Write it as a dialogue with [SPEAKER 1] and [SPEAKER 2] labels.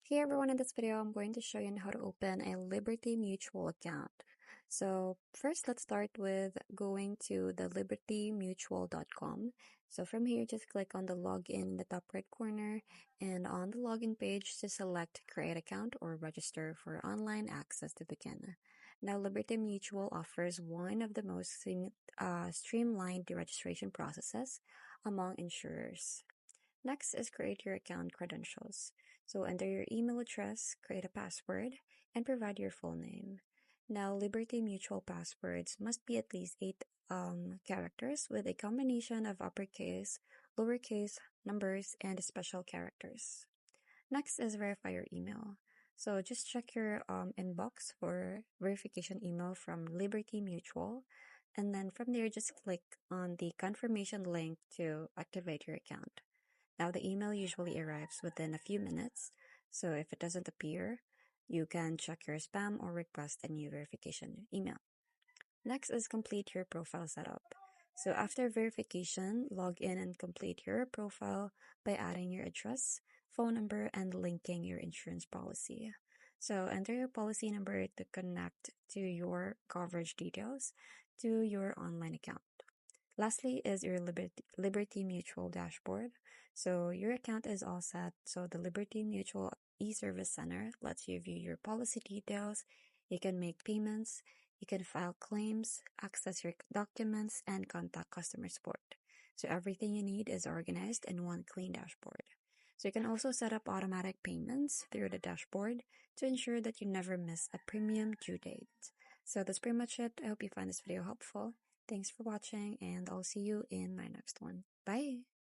[SPEAKER 1] Hey everyone, in this video, I'm going to show you how to open a Liberty Mutual account. So first, let's start with going to the libertymutual.com. So from here, just click on the login in the top right corner, and on the login page, just select create account or register for online access to begin. Now, Liberty Mutual offers one of the most streamlined registration processes among insurers. Next is create your account credentials. So enter your email address, create a password, and provide your full name. Now, Liberty Mutual passwords must be at least 8 characters with a combination of uppercase, lowercase, numbers, and special characters. Next is verify your email. So just check your inbox for verification email from Liberty Mutual. And then from there, just click on the confirmation link to activate your account. Now, the email usually arrives within a few minutes, so if it doesn't appear, you can check your spam or request a new verification email. Next is complete your profile setup. So after verification, log in and complete your profile by adding your address, phone number, and linking your insurance policy. So enter your policy number to connect to your coverage details to your online account. Lastly is your Liberty Mutual dashboard. So your account is all set. So the Liberty Mutual e-service center lets you view your policy details. You can make payments, you can file claims, access your documents, and contact customer support. So everything you need is organized in one clean dashboard. So you can also set up automatic payments through the dashboard to ensure that you never miss a premium due date. So that's pretty much it. I hope you find this video helpful. Thanks for watching, and I'll see you in my next one. Bye!